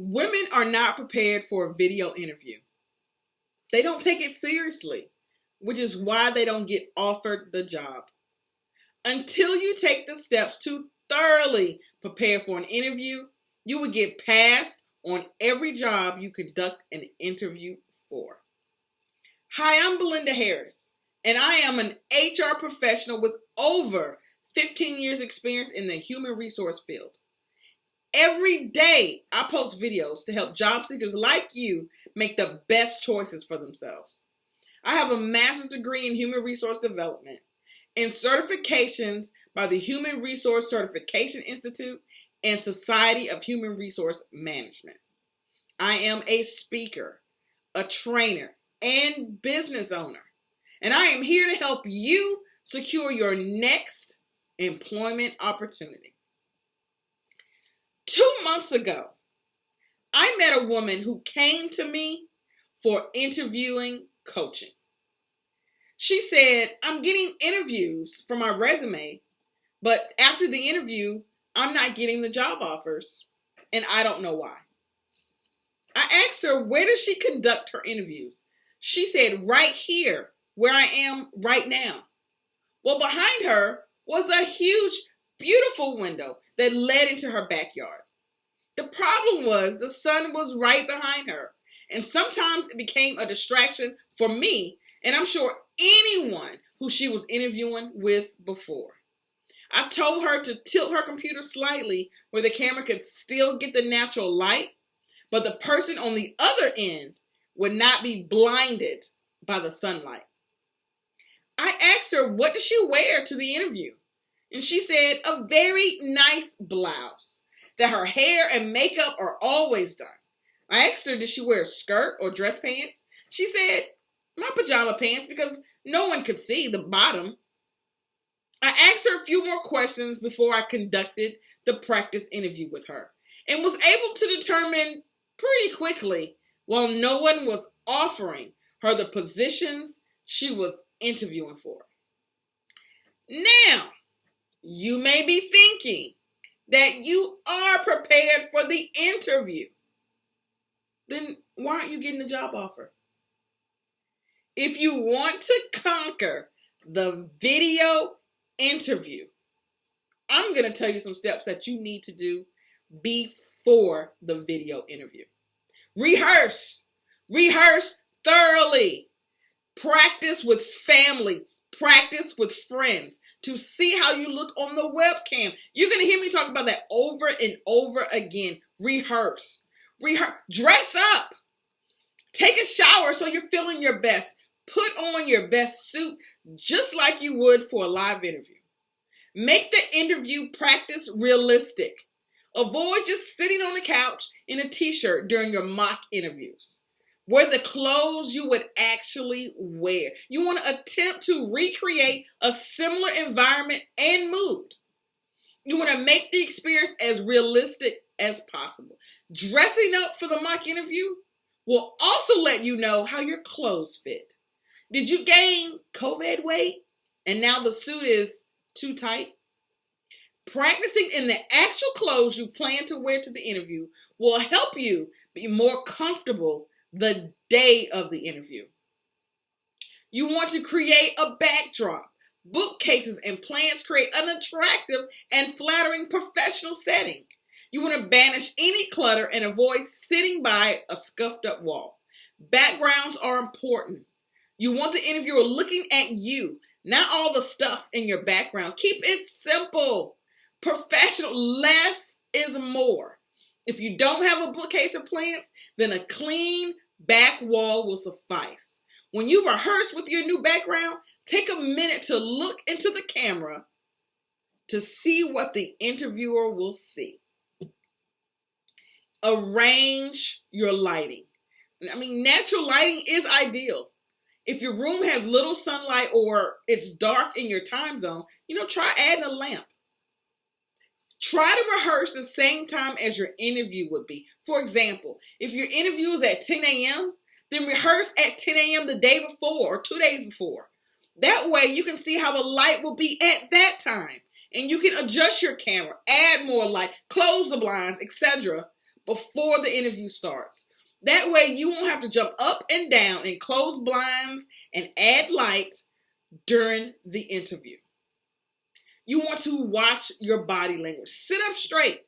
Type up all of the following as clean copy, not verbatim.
Women are not prepared for a video interview. They don't take it seriously, which is why they don't get offered the job. Until you take the steps to thoroughly prepare for an interview, you will get passed on every job you conduct an interview for. Hi, I'm Belinda Harris, and I am an HR professional with over 15 years experience in the human resource field. Every day, I post videos to help job seekers like you make the best choices for themselves. I have a master's degree in human resource development and certifications by the Human Resource Certification Institute and Society of Human Resource Management. I am a speaker, a trainer, and business owner, and I am here to help you secure your next employment opportunity. 2 months ago, I met a woman who came to me for interviewing coaching. She said, I'm getting interviews for my resume, but after the interview, I'm not getting the job offers, and I don't know why. I asked her, where does she conduct her interviews? She said, right here, where I am right now. Well, behind her was a huge, beautiful window that led into her backyard. The problem was the sun was right behind her, and sometimes it became a distraction for me, and I'm sure anyone who she was interviewing with before. I told her to tilt her computer slightly where the camera could still get the natural light, but the person on the other end would not be blinded by the sunlight. I asked her, what did she wear to the interview? And she said, a very nice blouse, that her hair and makeup are always done. I asked her, did she wear a skirt or dress pants? She said, my pajama pants, because no one could see the bottom. I asked her a few more questions before I conducted the practice interview with her and was able to determine pretty quickly, while no one was offering her the positions she was interviewing for. Now, you may be thinking that you are prepared for the interview. Then why aren't you getting the job offer? If you want to conquer the video interview, I'm going to tell you some steps that you need to do before the video interview. Rehearse. Rehearse thoroughly. Practice with family. Practice with friends to see how you look on the webcam. You're going to hear me talk about that over and over again. Rehearse. Rehearse. Dress up. Take a shower so you're feeling your best. Put on your best suit just like you would for a live interview. Make the interview practice realistic. Avoid just sitting on the couch in a t-shirt during your mock interviews. Wear the clothes you would actually wear. You want to attempt to recreate a similar environment and mood. You want to make the experience as realistic as possible. Dressing up for the mock interview will also let you know how your clothes fit. Did you gain COVID weight and now the suit is too tight? Practicing in the actual clothes you plan to wear to the interview will help you be more comfortable the day of the interview. You want to create a backdrop. Bookcases and plants create an attractive and flattering professional setting. You want to banish any clutter and avoid sitting by a scuffed up wall. Backgrounds are important. You want the interviewer looking at you, not all the stuff in your background. Keep it simple. Professional. Less is more. If you don't have a bookcase or plants, then a clean back wall will suffice. When you rehearse with your new background, take a minute to look into the camera to see what the interviewer will see. Arrange your lighting. Natural lighting is ideal. If your room has little sunlight or it's dark in your time zone, try adding a lamp. Try to rehearse the same time as your interview would be. For example, if your interview is at 10 a.m., then rehearse at 10 a.m. the day before or 2 days before. That way you can see how the light will be at that time. And you can adjust your camera, add more light, close the blinds, etc. before the interview starts. That way you won't have to jump up and down and close blinds and add lights during the interview. You want to watch your body language. Sit up straight.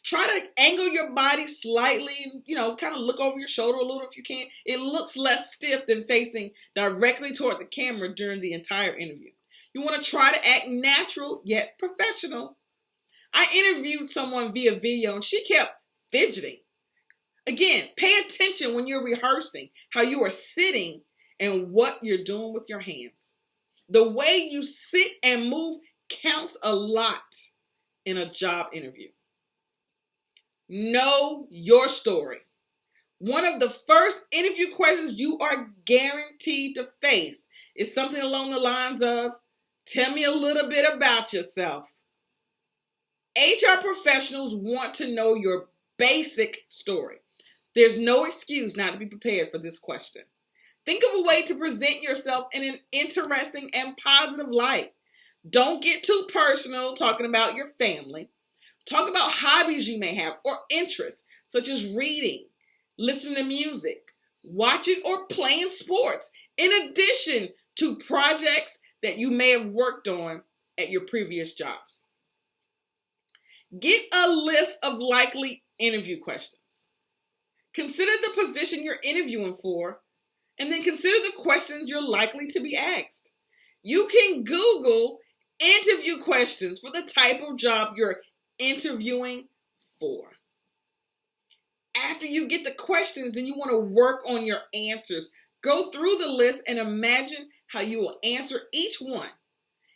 Try to angle your body slightly, kind of look over your shoulder a little if you can. It looks less stiff than facing directly toward the camera during the entire interview. You want to try to act natural yet professional. I interviewed someone via video and she kept fidgeting. Again, pay attention when you're rehearsing how you are sitting and what you're doing with your hands. The way you sit and move counts a lot in a job interview. Know your story. One of the first interview questions you are guaranteed to face is something along the lines of, tell me a little bit about yourself. HR professionals want to know your basic story. There's no excuse not to be prepared for this question. Think of a way to present yourself in an interesting and positive light. Don't get too personal talking about your family. Talk about hobbies you may have or interests, such as reading, listening to music, watching or playing sports, in addition to projects that you may have worked on at your previous jobs. Get a list of likely interview questions. Consider the position you're interviewing for, and then consider the questions you're likely to be asked. You can Google interview questions for the type of job you're interviewing for. After you get the questions, then you want to work on your answers. Go through the list and imagine how you will answer each one.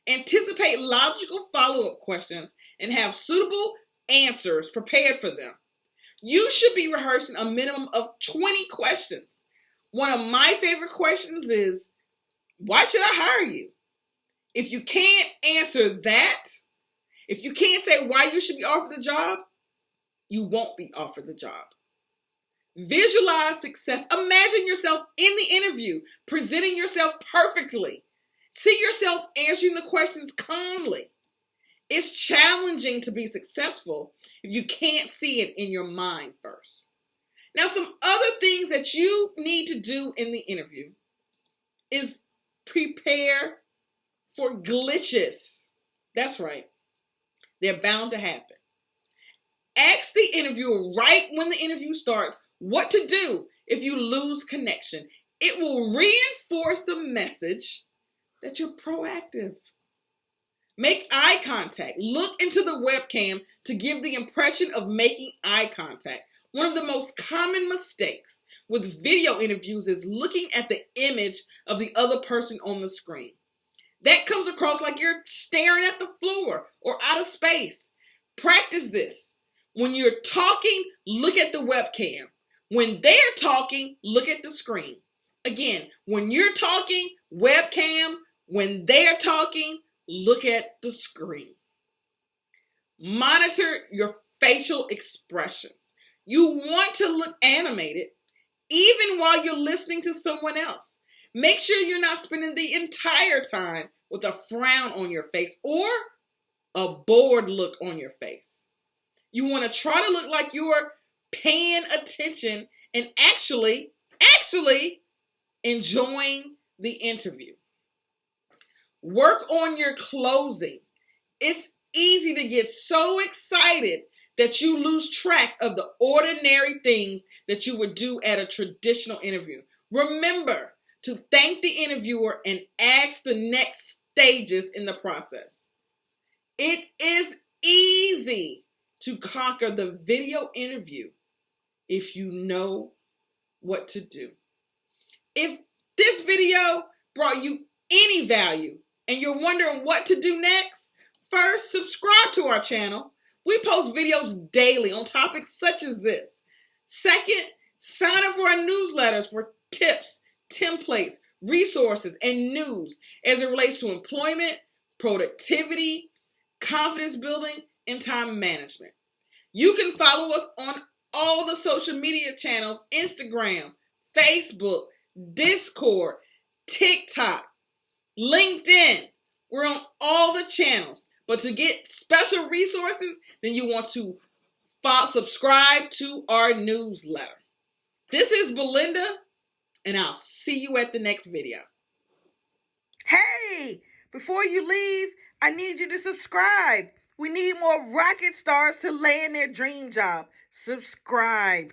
Anticipate logical follow-up questions and have suitable answers prepared for them. You should be rehearsing a minimum of 20 questions. One of my favorite questions is, why should I hire you? If you can't answer that, if you can't say why you should be offered the job, you won't be offered the job. Visualize success. Imagine yourself in the interview, presenting yourself perfectly. See yourself answering the questions calmly. It's challenging to be successful if you can't see it in your mind first. Now, some other things that you need to do in the interview is prepare for glitches. That's right. They're bound to happen. Ask the interviewer right when the interview starts what to do if you lose connection. It will reinforce the message that you're proactive. Make eye contact. Look into the webcam to give the impression of making eye contact. One of the most common mistakes with video interviews is looking at the image of the other person on the screen. That comes across like you're staring at the floor or out of space. Practice this. When you're talking, look at the webcam. When they're talking, look at the screen. Again, when you're talking, webcam. When they're talking, look at the screen. Monitor your facial expressions. You want to look animated even while you're listening to someone else. Make sure you're not spending the entire time with a frown on your face or a bored look on your face. You want to try to look like you're paying attention and actually enjoying the interview. Work on your closing. It's easy to get so excited that you lose track of the ordinary things that you would do at a traditional interview. Remember to thank the interviewer and ask the next stages in the process. It is easy to conquer the video interview if you know what to do. If this video brought you any value and you're wondering what to do next, first, subscribe to our channel. We post videos daily on topics such as this. Second, sign up for our newsletters for tips, templates, resources, and news as it relates to employment, productivity, confidence building, and time management. You can follow us on all the social media channels: Instagram, Facebook, Discord, TikTok, LinkedIn. We're on all the channels. But to get special resources, then you want to Subscribe to our newsletter. This is Belinda, and I'll see you at the next video. Hey, before you leave, I need you to subscribe. We need more rocket stars to land their dream job. Subscribe.